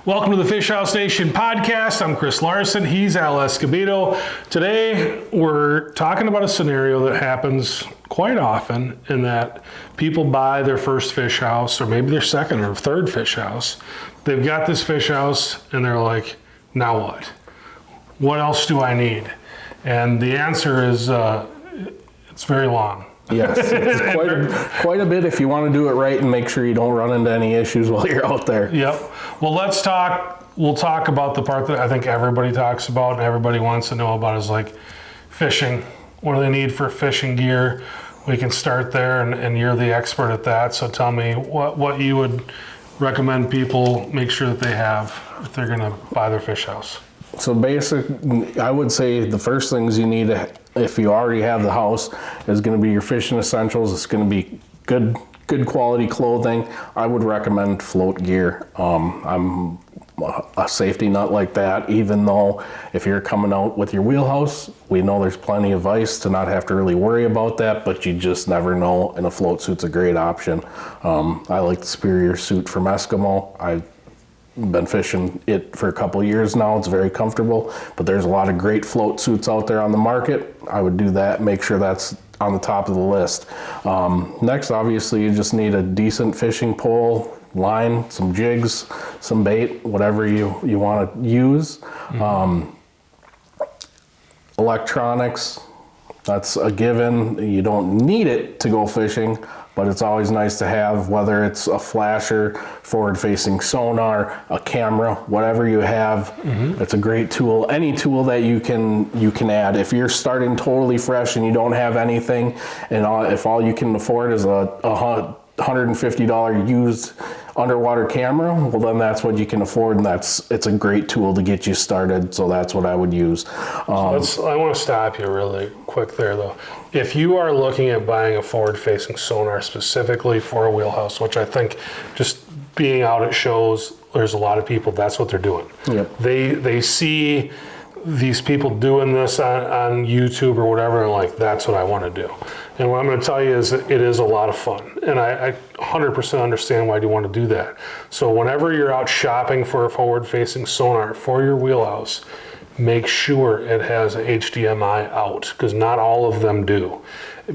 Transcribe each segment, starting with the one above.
Welcome to the Fish House Nation podcast. I'm Chris Larson. He's Al Escobedo. Today, we're talking about a scenario that happens quite often in that people buy their first fish house or maybe their second or third fish house. They've got this fish house and they're like, now what? What else do I need? And the answer is it's very long. Yes, it's quite a bit if you want to do it right and make sure you don't run into any issues while you're out there. Yep. Well, we'll talk about the part that I think everybody talks about and everybody wants to know about is like fishing. What do they need for fishing gear? We can start there, and you're the expert at that. So tell me what you would recommend people make sure that they have if they're going to buy their fish house. So I would say the first things you need, if you already have the house, is going to be your fishing essentials. It's going to be good quality clothing. I would recommend float gear. I'm a safety nut like that, even though if you're coming out with your wheelhouse, we know there's plenty of ice to not have to really worry about that, but you just never know, and a float suit's a great option. I like the Superior suit from Eskimo. I've been fishing it for a couple of years now. It's very comfortable, but there's a lot of great float suits out there on the market. I would do that, make sure that's on the top of the list. Next, obviously, you just need a decent fishing pole, line, some jigs, some bait, whatever you want to use. Electronics, that's a given. You don't need it to go fishing, but it's always nice to have, whether it's a flasher, forward-facing sonar, a camera, whatever you have. It's a great tool. Any tool that you can add. If you're starting totally fresh and you don't have anything, and if all you can afford is a $150 used underwater camera, well then that's what you can afford, and it's a great tool to get you started. So that's what I would use. I want to stop you really quick there though. If you are looking at buying a forward-facing sonar specifically for a wheelhouse, which I think just being out at shows, there's a lot of people, that's what they're doing. Yep. They see these people doing this on YouTube or whatever, and like, that's what I want to do. And what I'm going to tell you is it is a lot of fun. And I 100% understand why you want to do that. So whenever you're out shopping for a forward-facing sonar for your wheelhouse, make sure it has a HDMI out, because not all of them do.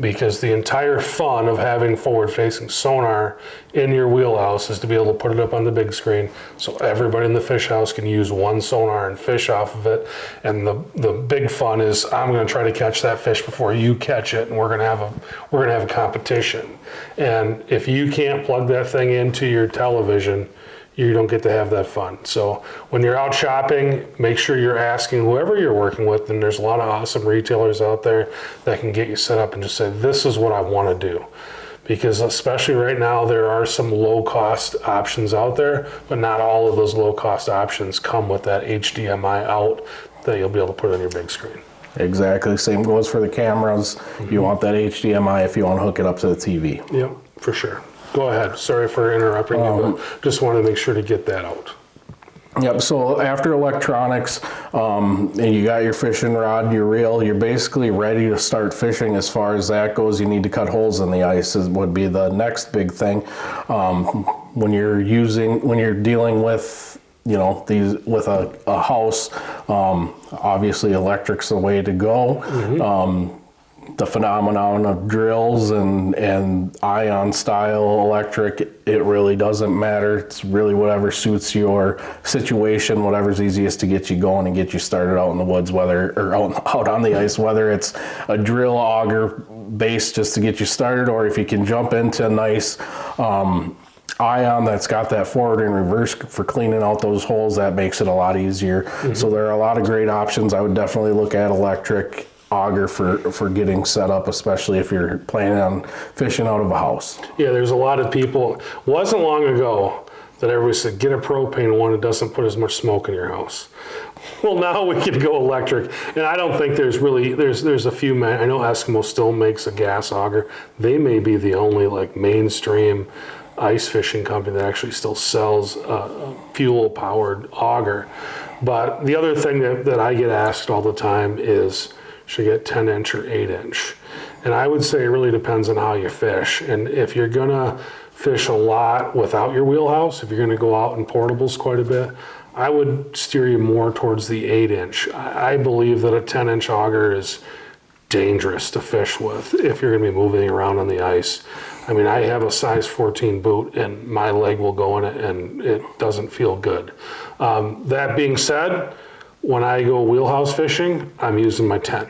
Because the entire fun of having forward-facing sonar in your wheelhouse is to be able to put it up on the big screen so everybody in the fish house can use one sonar and fish off of it. And the big fun is, I'm going to try to catch that fish before you catch it, and we're going to have a competition. And if you can't plug that thing into your television, you don't get to have that fun. So when you're out shopping, make sure you're asking whoever you're working with, and there's a lot of awesome retailers out there that can get you set up and just say, this is what I want to do. Because especially right now, there are some low-cost options out there, but not all of those low-cost options come with that HDMI out that you'll be able to put on your big screen. Exactly. Same goes for the cameras. You want that HDMI if you want to hook it up to the TV. Yep, for sure. Go ahead. Sorry for interrupting you, but just wanted to make sure to get that out. Yep, so after electronics, and you got your fishing rod, your reel, you're basically ready to start fishing. As far as that goes, you need to cut holes in the ice would be the next big thing. When you're dealing with with a house, obviously electric's the way to go. The phenomenon of drills and ion style electric, it really doesn't matter. It's really whatever suits your situation, whatever's easiest to get you going and get you started out in the woods, out on the ice, whether it's a drill auger base just to get you started, or if you can jump into a nice ion that's got that forward and reverse for cleaning out those holes, that makes it a lot easier. So there are a lot of great options. I would definitely look at electric auger for getting set up, especially if you're planning on fishing out of a house. Yeah, there's a lot of people. Wasn't long ago that everybody said, get a propane one that doesn't put as much smoke in your house. Well, now we can go electric, and I don't think there's a few. I know Eskimo still makes a gas auger. They may be the only like mainstream ice fishing company that actually still sells a fuel-powered auger. But the other thing that I get asked all the time is, should I get 10-inch or 8-inch? And I would say it really depends on how you fish. And if you're gonna fish a lot without your wheelhouse, if you're gonna go out in portables quite a bit, I would steer you more towards the 8-inch. I believe that a 10-inch auger is dangerous to fish with if you're gonna be moving around on the ice. I mean, I have a size 14 boot and my leg will go in it and it doesn't feel good. That being said, when I go wheelhouse fishing, I'm using my 10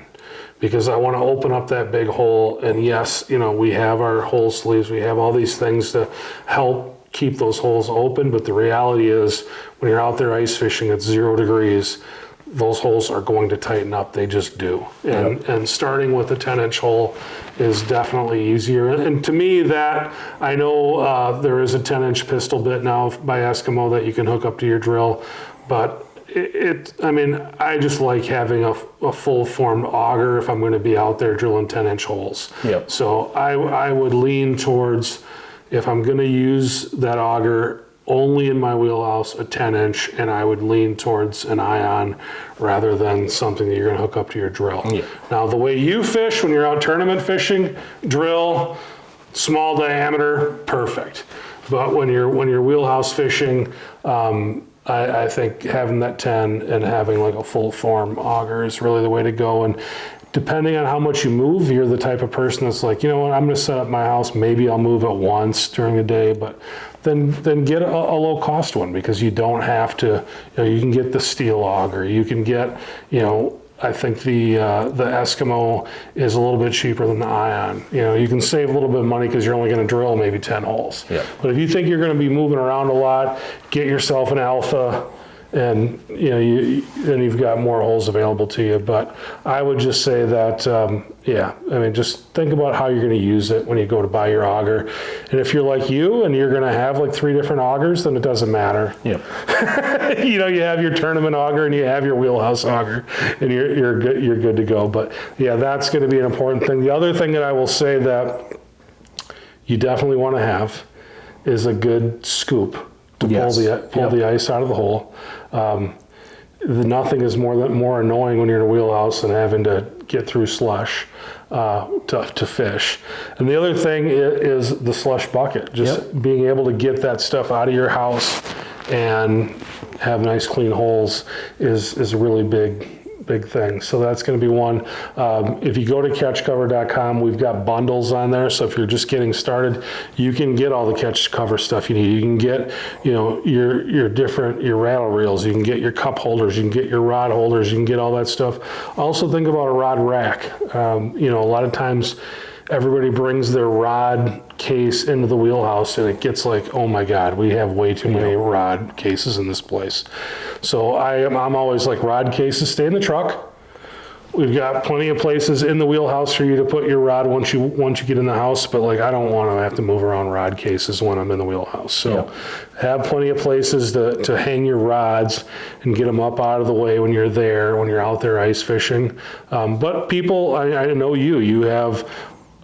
because I want to open up that big hole. And yes, you know, we have our hole sleeves, we have all these things to help keep those holes open. But the reality is when you're out there ice fishing at 0 degrees, those holes are going to tighten up. They just do. And starting with a 10-inch hole is definitely easier. And to me, that I know there is a 10-inch pistol bit now by Eskimo that you can hook up to your drill, but I mean, I just like having a full-formed auger if I'm going to be out there drilling 10-inch holes. Yep. So I would lean towards, if I'm going to use that auger only in my wheelhouse, a 10-inch, and I would lean towards an ion rather than something that you're going to hook up to your drill. Yeah. Now, the way you fish when you're out tournament fishing, drill, small diameter, perfect. But when you're wheelhouse fishing, I think having that 10 and having like a full form auger is really the way to go. And depending on how much you move, you're the type of person that's like, you know what, I'm going to set up my house. Maybe I'll move it once during the day, but then get a low cost one, because you don't have to, you know, you can get the steel auger. You can get, you know, I think the Eskimo is a little bit cheaper than the Ion. You know, you can save a little bit of money because you're only going to drill maybe 10 holes. Yeah. But if you think you're going to be moving around a lot, get yourself an Alpha, and you know, then you've got more holes available to you. But I would just say that, yeah, I mean, just think about how you're going to use it when you go to buy your auger. And if you're like you and you're going to have like 3 different augers, then it doesn't matter. Yeah. You know, you have your tournament auger and you have your wheelhouse auger, and you're good to go. But yeah, that's going to be an important thing. The other thing that I will say that you definitely want to have is a good scoop to pull the ice out of the hole. Nothing is more annoying when you're in a wheelhouse than having to get through slush to fish. And the other thing is the slush bucket. Just being able to get that stuff out of your house and have nice clean holes is a really big thing. So that's going to be one. If you go to catchcover.com, we've got bundles on there. So if you're just getting started, you can get all the catch cover stuff you need. You can get, you know, your rattle reels, you can get your cup holders, you can get your rod holders, you can get all that stuff. Also think about a rod rack. You know, a lot of times everybody brings their rod case into the wheelhouse and it gets like, oh my God, we have way too many rod cases in this place. So I'm always like, rod cases stay in the truck. We've got plenty of places in the wheelhouse for you to put your rod once you get in the house, but like, I don't want to have to move around rod cases when I'm in the wheelhouse. So have plenty of places to hang your rods and get them up out of the way when you're there, when you're out there ice fishing. But people, I know you have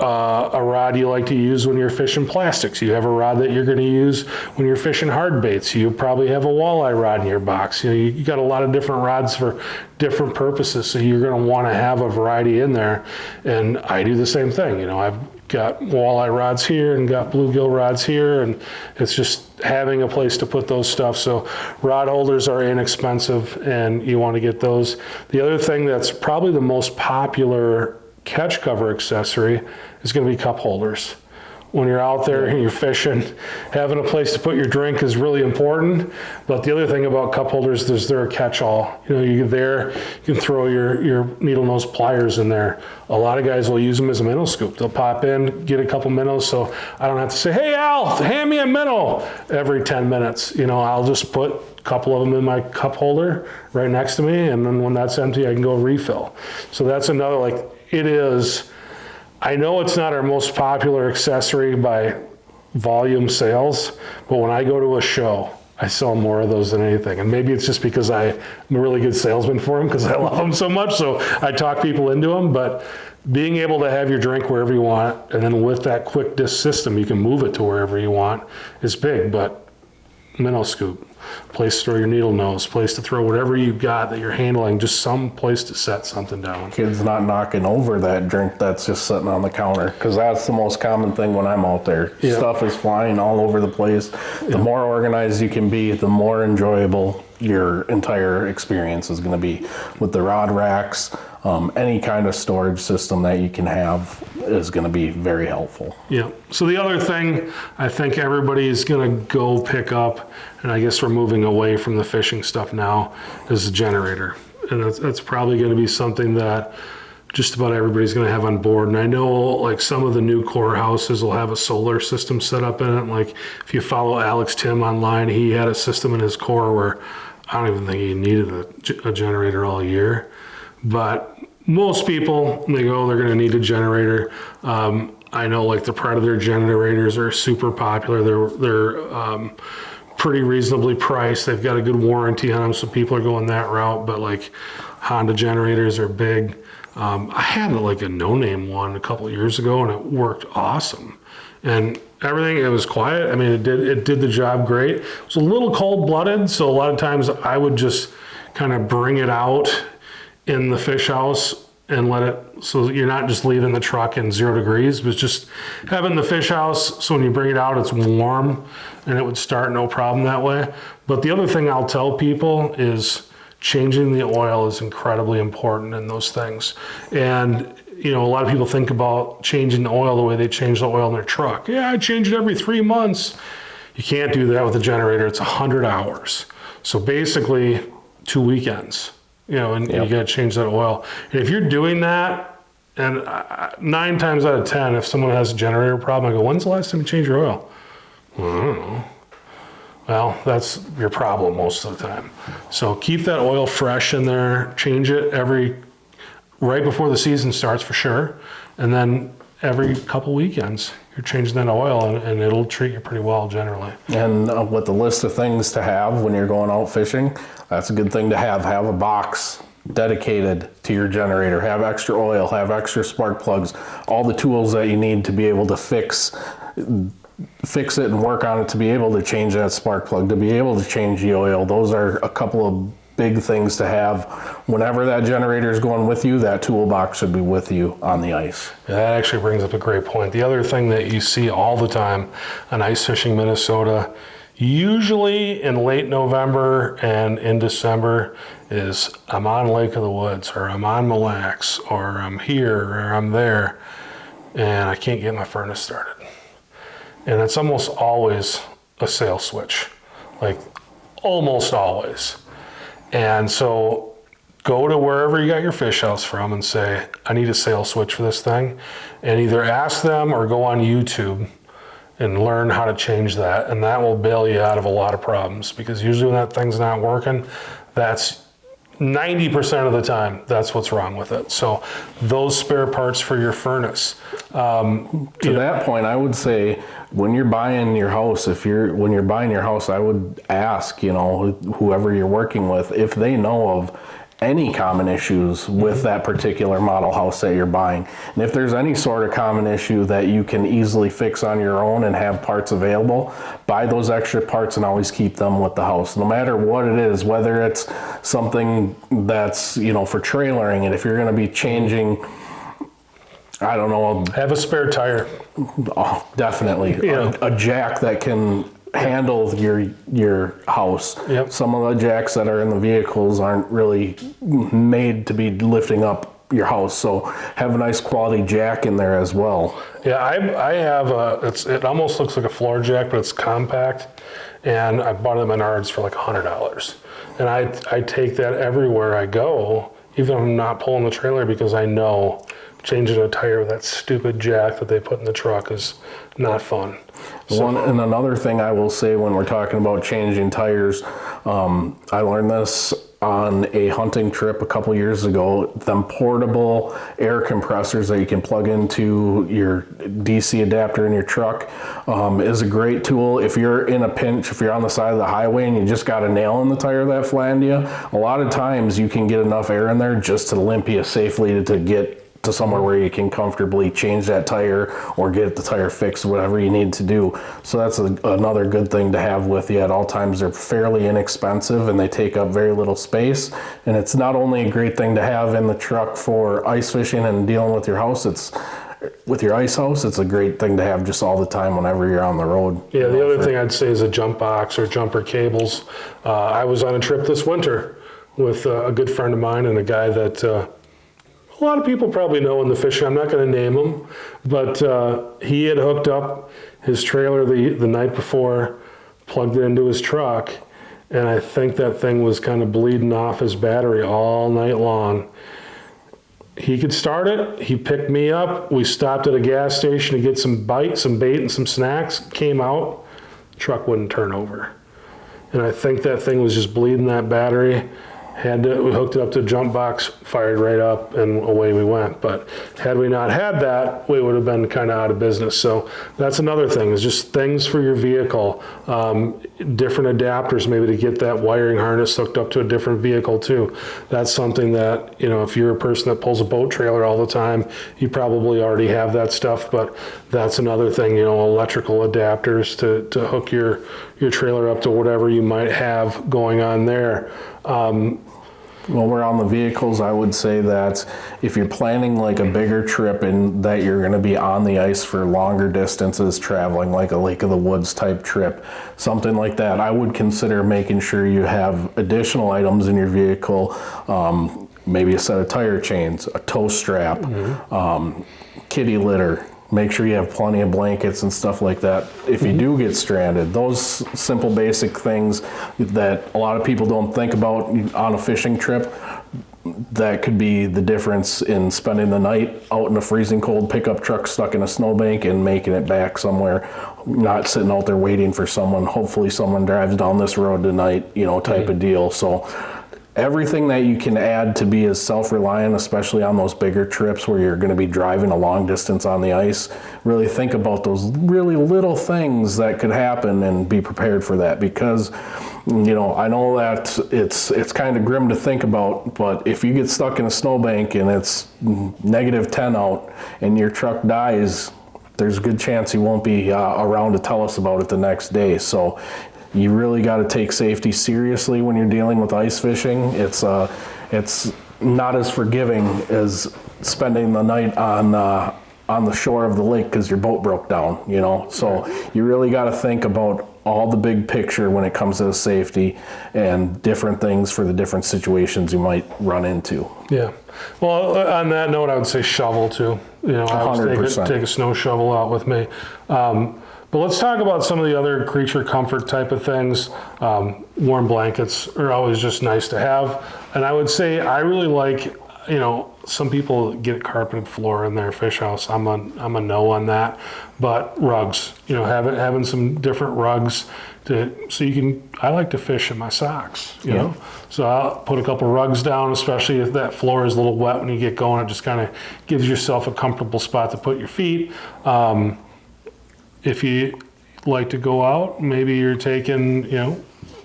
a rod you like to use when you're fishing plastics. You have a rod that you're going to use when you're fishing hard baits. You probably have a walleye rod in your box. You know, you got a lot of different rods for different purposes, so you're going to want to have a variety in there. And I do the same thing. You know, I've got walleye rods here and got bluegill rods here, and it's just having a place to put those stuff. So rod holders are inexpensive and you want to get those. The other thing that's probably the most popular catch cover accessory is going to be cup holders. When you're out there and you're fishing, having a place to put your drink is really important. But the other thing about cup holders is they're a catch-all. You know, you can throw your needle nose pliers in there. A lot of guys will use them as a minnow scoop. They'll pop in, get a couple minnows, so I don't have to say, hey Al, hand me a minnow every 10 minutes. You know, I'll just put a couple of them in my cup holder right next to me, and then when that's empty, I can go refill. So that's another, like, it is, I know it's not our most popular accessory by volume sales, but when I go to a show, I sell more of those than anything. And maybe it's just because I'm a really good salesman for them because I love them so much, so I talk people into them. But being able to have your drink wherever you want, and then with that quick disc system, you can move it to wherever you want, is big. But minnow scoop, place to throw your needle nose, place to throw whatever you've got that you're handling, just some place to set something down. Kids not knocking over that drink that's just sitting on the counter, because that's the most common thing when I'm out there. Yeah. Stuff is flying all over the place. The more organized you can be, the more enjoyable your entire experience is going to be. With the rod racks, any kind of storage system that you can have is going to be very helpful. Yeah. So the other thing I think everybody is going to go pick up, and I guess we're moving away from the fishing stuff now, is the generator. And that's probably going to be something that just about everybody's going to have on board. And I know like some of the new core houses will have a solar system set up in it. Like if you follow Alex Tim online, he had a system in his core where I don't even think he needed a generator all year. But most people, they go, they're going to need a generator. I know like the Predator generators are super popular. They're pretty reasonably priced. They've got a good warranty on them, so people are going that route. But like Honda generators are big. I had like a no-name one a couple of years ago, and it worked awesome. And everything, it was quiet. I mean, it did the job great. It was a little cold-blooded, so a lot of times I would just kind of bring it out in the fish house and let it, so you're not just leaving the truck in 0 degrees, but just having the fish house so when you bring it out, it's warm, and it would start no problem that way. But the other thing I'll tell people is changing the oil is incredibly important in those things. And you know, a lot of people think about changing the oil the way they change the oil in their truck. Yeah, I change it every 3 months. You can't do that with a generator. It's 100 hours. So basically 2 weekends, you know, and you got to change that oil. And if you're doing that, and 9 times out of 10, if someone has a generator problem, I go, when's the last time you changed your oil? I don't know. Well, that's your problem most of the time. So keep that oil fresh in there, change it right before the season starts for sure. And then every couple weekends, you're changing that oil and it'll treat you pretty well generally. And with the list of things to have when you're going out fishing, that's a good thing to have. Have a box dedicated to your generator. Have extra oil, have extra spark plugs, all the tools that you need to be able to fix it and work on it, to be able to change that spark plug, to be able to change the oil. Those are a couple of big things to have. Whenever that generator is going with you, that toolbox should be with you on the ice. Yeah, that actually brings up a great point. The other thing that you see all the time on Ice Fishing Minnesota, usually in late November and in December, is I'm on Lake of the Woods, or I'm on Mille Lacs, or I'm here, or I'm there, and I can't get my furnace started. And it's almost always a sail switch, like almost always. And so go to wherever you got your fish house from and say, I need a sail switch for this thing. And either ask them or go on YouTube and learn how to change that. And that will bail you out of a lot of problems, because usually when that thing's not working, that's 90% of the time, that's what's wrong with it. So those spare parts for your furnace. To that point, I would say when you're buying your house, when you're buying your house, I would ask, you know, whoever you're working with, if they know of any common issues with that particular model house that you're buying. And if there's any sort of common issue that you can easily fix on your own and have parts available, buy those extra parts and always keep them with the house. No matter what it is, whether it's something that's, you know, for trailering it, if you're going to be changing, I don't know. Have a spare tire. Oh, definitely. Yeah. A jack that can handle your house. Yep. Some of the jacks that are in the vehicles aren't really made to be lifting up your house, so have a nice quality jack in there as well. Yeah, I have it almost looks like a floor jack, but it's compact, and I bought it at Menards for like $100. And I take that everywhere I go, even if I'm not pulling the trailer, because I know changing a tire with that stupid jack that they put in the truck is not fun. And another thing I will say when we're talking about changing tires, I learned this on a hunting trip a couple years ago. Them portable air compressors that you can plug into your DC adapter in your truck is a great tool. If you're in a pinch, if you're on the side of the highway and you just got a nail in the tire that flattened you, a lot of times you can get enough air in there just to limp you safely to to somewhere where you can comfortably change that tire or get the tire fixed, whatever you need to do. So that's another good thing to have with you at all times. They're fairly inexpensive and they take up very little space. And it's not only a great thing to have in the truck for ice fishing and dealing with your house, with your ice house, it's a great thing to have just all the time whenever you're on the road. Yeah, the other thing I'd say is a jump box or jumper cables. I was on a trip this winter with a good friend of mine and a guy that a lot of people probably know in the fishing. I'm not going to name him, but he had hooked up his trailer the night before, plugged it into his truck, and I think that thing was kind of bleeding off his battery all night long. He could start it. He picked me up. We stopped at a gas station to get some bait, and some snacks. Came out, truck wouldn't turn over. And I think that thing was just bleeding that battery. We hooked it up to a jump box, fired right up, and away we went. But had we not had that, we would have been kind of out of business. So that's another thing, is just things for your vehicle. Different adapters, maybe to get that wiring harness hooked up to a different vehicle too. That's something that, if you're a person that pulls a boat trailer all the time, you probably already have that stuff. But that's another thing, electrical adapters to hook your trailer up to whatever you might have going on there. While we're on the vehicles, I would say that if you're planning like a bigger trip and that you're going to be on the ice for longer distances, traveling like a Lake of the Woods type trip, something like that, I would consider making sure you have additional items in your vehicle, maybe a set of tire chains, a tow strap, kitty litter. Make sure you have plenty of blankets and stuff like that if you do get stranded. Those simple basic things that a lot of people don't think about on a fishing trip, that could be the difference in spending the night out in a freezing cold pickup truck stuck in a snowbank and making it back somewhere, not sitting out there waiting for someone. Hopefully someone drives down this road tonight, type of deal. So everything that you can add to be as self-reliant, especially on those bigger trips where you're going to be driving a long distance on the ice, really think about those really little things that could happen and be prepared for that. Because, I know that it's kind of grim to think about, but if you get stuck in a snowbank and it's -10 out and your truck dies, there's a good chance you won't be around to tell us about it the next day. So you really got to take safety seriously when you're dealing with ice fishing. It's not as forgiving as spending the night on the shore of the lake because your boat broke down, So you really got to think about all the big picture when it comes to safety and different things for the different situations you might run into. Yeah. Well, on that note, I would say shovel too. I always 100%. take a snow shovel out with me. But let's talk about some of the other creature comfort type of things. Warm blankets are always just nice to have. And I would say I really like, some people get carpeted floor in their fish house. I'm a no on that. But rugs, having some different rugs I like to fish in my socks, you know. So I'll put a couple rugs down, especially if that floor is a little wet when you get going. It just kind of gives yourself a comfortable spot to put your feet. If you like to go out, maybe you're taking,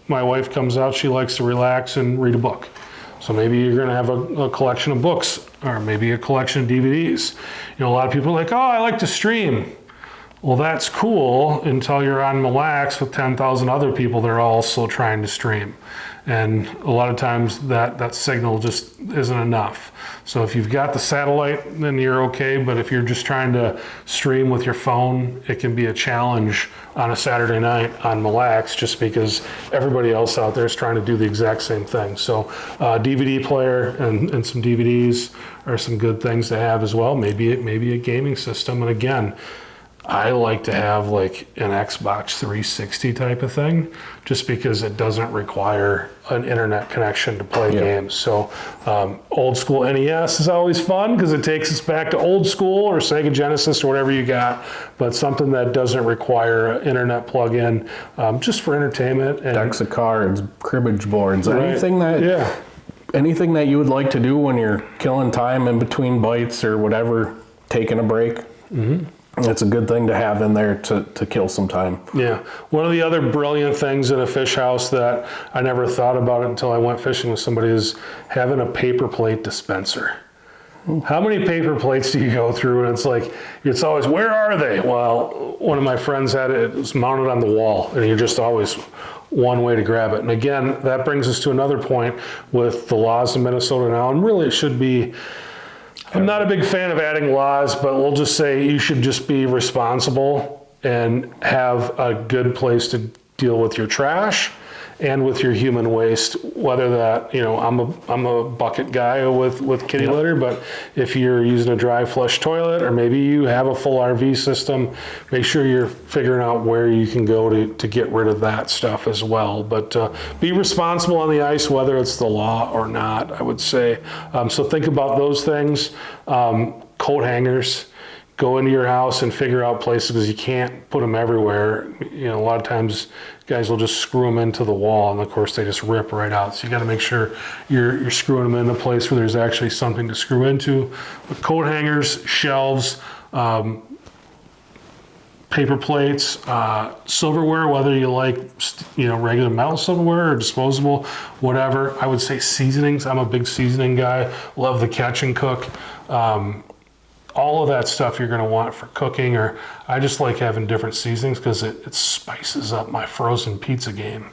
my wife comes out, she likes to relax and read a book. So maybe you're going to have a collection of books or maybe a collection of DVDs. A lot of people are like, oh, I like to stream. Well, that's cool until you're on Mille Lacs with 10,000 other people that are also trying to stream. And a lot of times that signal just isn't enough. So if you've got the satellite, then you're okay. But if you're just trying to stream with your phone, it can be a challenge on a Saturday night on Mille Lacs just because everybody else out there is trying to do the exact same thing. So DVD player and some DVDs are some good things to have as well. Maybe a gaming system. And again, I like to have like an Xbox 360 type of thing just because it doesn't require an internet connection to play games. So old school NES is always fun because it takes us back to old school or Sega Genesis or whatever you got, but something that doesn't require an internet plug-in just for entertainment. And decks of cards, cribbage boards, right. anything that you would like to do when you're killing time in between bites or whatever, taking a break. Mm-hmm. It's a good thing to have in there to kill some time. Yeah. One of the other brilliant things in a fish house that I never thought about it until I went fishing with somebody is having a paper plate dispenser. How many paper plates do you go through? And it's always, where are they? Well, one of my friends had it was mounted on the wall, and you're just always one way to grab it. And again, that brings us to another point with the laws in Minnesota now, and really it should be, I'm not a big fan of adding laws, but we'll just say you should just be responsible and have a good place to deal with your trash and with your human waste, whether that, I'm a bucket guy with kitty litter, but if you're using a dry flush toilet, or maybe you have a full RV system, make sure you're figuring out where you can go to get rid of that stuff as well. But be responsible on the ice, whether it's the law or not, I would say. So think about those things. Coat hangers. Go into your house and figure out places, because you can't put them everywhere. A lot of times guys will just screw them into the wall, and of course they just rip right out. So you got to make sure you're screwing them in a place where there's actually something to screw into. But coat hangers, shelves, paper plates, silverware, whether you like regular metal silverware or disposable, whatever. I would say seasonings. I'm a big seasoning guy. Love the Catch and Cook. All of that stuff you're going to want for cooking, or I just like having different seasonings because it spices up my frozen pizza game.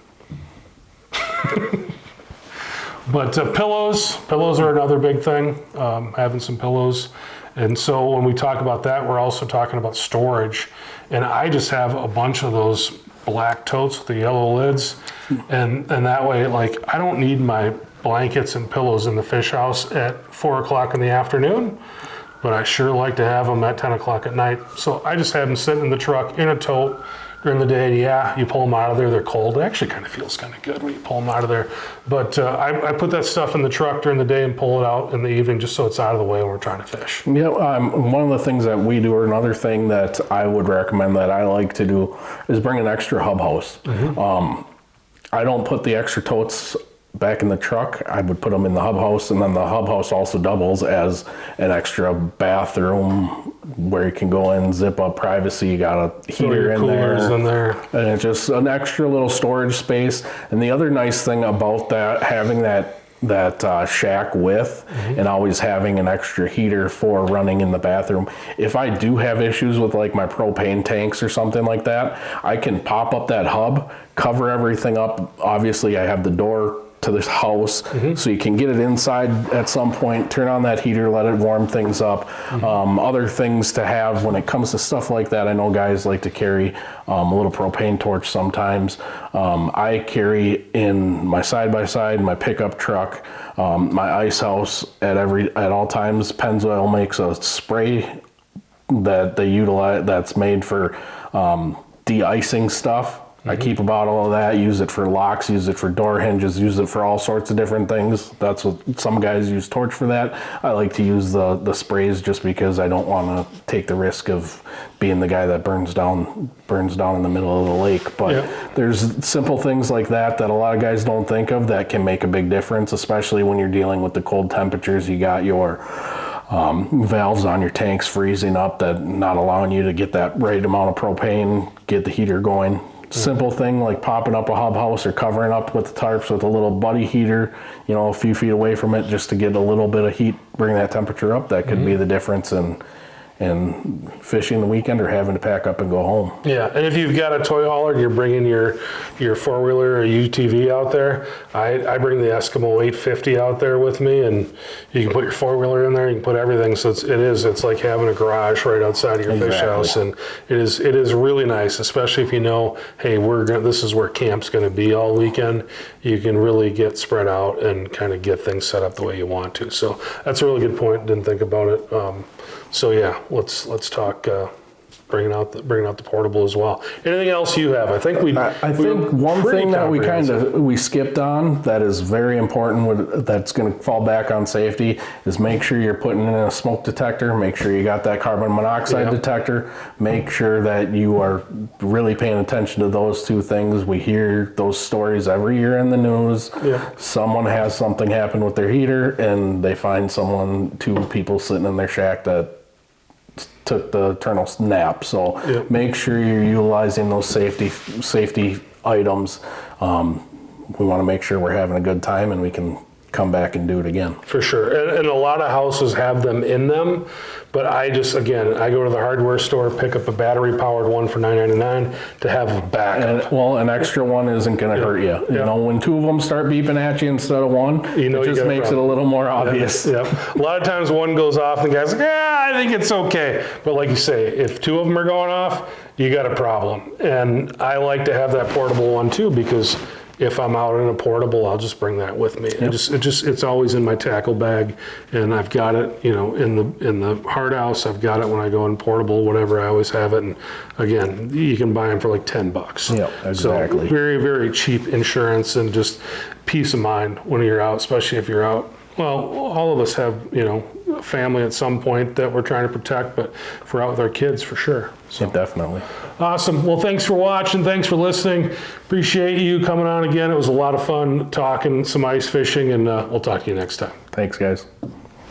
But pillows are another big thing, having some pillows. And so when we talk about that, we're also talking about storage. And I just have a bunch of those black totes with the yellow lids. And that way, I don't need my blankets and pillows in the fish house at 4 o'clock in the afternoon. But I sure like to have them at 10 o'clock at night. So I just have them sitting in the truck in a tote during the day. Yeah, you pull them out of there, they're cold. It actually kind of feels kind of good when you pull them out of there. But I put that stuff in the truck during the day and pull it out in the evening just so it's out of the way when we're trying to fish. Yeah, one of the things that we do, or another thing that I would recommend that I like to do, is bring an extra hub house. Mm-hmm. I don't put the extra totes back in the truck. I would put them in the hub house, and then the hub house also doubles as an extra bathroom where you can go in, zip up privacy. You got a heater in there, and it's just an extra little storage space. And the other nice thing about that, having that shack width, mm-hmm. and always having an extra heater for running in the bathroom. If I do have issues with my propane tanks or something like that, I can pop up that hub, cover everything up. Obviously I have the door to this house, mm-hmm. so you can get it inside at some point, turn on that heater, let it warm things up. Mm-hmm. Other things to have when it comes to stuff like that, I know guys like to carry a little propane torch sometimes. I carry in my side-by-side, my pickup truck, my ice house at all times. Pennzoil makes a spray that they utilize that's made for de-icing stuff. Mm-hmm. I keep a bottle of that, use it for locks, use it for door hinges, use it for all sorts of different things. That's what some guys use torch for that. I like to use the sprays just because I don't want to take the risk of being the guy that burns down in the middle of the lake. But there's simple things like that a lot of guys don't think of that can make a big difference, especially when you're dealing with the cold temperatures. You got your valves on your tanks freezing up, that not allowing you to get that right amount of propane, get the heater going. Simple thing like popping up a hub house or covering up with the tarps with a little buddy heater, a few feet away from it, just to get a little bit of heat, bring that temperature up. That could mm-hmm. be the difference in fishing the weekend or having to pack up and go home. Yeah, and if you've got a toy hauler and you're bringing your four-wheeler or UTV out there, I bring the Eskimo 850 out there with me, and you can put your four-wheeler in there, you can put everything, so it's like having a garage right outside of your fish house, and it is really nice, especially if you know, hey, this is where camp's going to be all weekend. You can really get spread out and kind of get things set up the way you want to. So that's a really good point. Didn't think about it. So yeah, let's talk bringing out the portable as well. Anything else you have? I think one thing that we skipped on that is very important, that's going to fall back on safety, is make sure you're putting in a smoke detector. Make sure you got that carbon monoxide detector. Make sure that you are really paying attention to those two things. We hear those stories every year in the news. Yeah. Someone has something happen with their heater, and they find two people sitting in their shack that took the eternal nap. So make sure you're utilizing those safety items. We want to make sure we're having a good time and we can come back and do it again. For sure. And a lot of houses have them in them, but I just, again, I go to the hardware store, pick up a battery powered one for $9.99 to have a backup. And, well, an extra one isn't going to hurt you. You know, when two of them start beeping at you instead of one, You know it you just got a makes it a problem. little more obvious. Yep. A lot of times one goes off and the guy's like, yeah, I think it's okay. But like you say, if two of them are going off, you got a problem. And I like to have that portable one too, because if I'm out in a portable, I'll just bring that with me. It's always in my tackle bag, and I've got it, you know, in the hard house. I've got it when I go in portable, whatever. I always have it. And again, you can buy them for like $10. Yeah, exactly. So very, very cheap insurance and just peace of mind when you're out, especially if you're out. Well, all of us have, you know, a family at some point that we're trying to protect, but if we're out with our kids, for sure. So. Yeah, definitely. Awesome. Well, thanks for watching. Thanks for listening. Appreciate you coming on again. It was a lot of fun talking some ice fishing, and we'll talk to you next time. Thanks, guys.